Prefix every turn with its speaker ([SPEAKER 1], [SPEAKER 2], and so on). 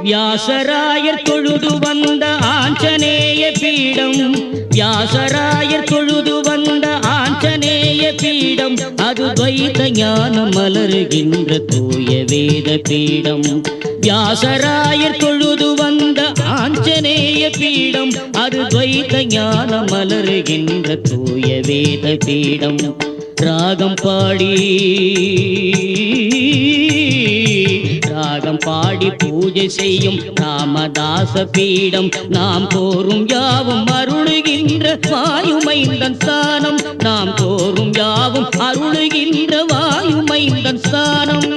[SPEAKER 1] வியாசராயர் தொழுது வந்த ஆஞ்சநேய பீடம், வியாசராயர் தொழுது வந்த ஆஞ்சநேய பீடம், அது துவைத ஞானம் மலருகின்ற தூய வேத பீடம். வியாசராயர் தொழுது வந்த ஆஞ்சநேய பீடம், அது துவைத ஞானம் மலருகின்ற தூய வேத பீடம். ராகம் பாடி பூஜை செய்யும் ராமதாச பீடம், நாம் கோரும் யாவும் அருளுகின்ற வாயுமைந்தன் ஸ்தானம், நாம் கோரும் யாவும் அருளுகின்ற வாயுமைந்தன் ஸ்தானம்.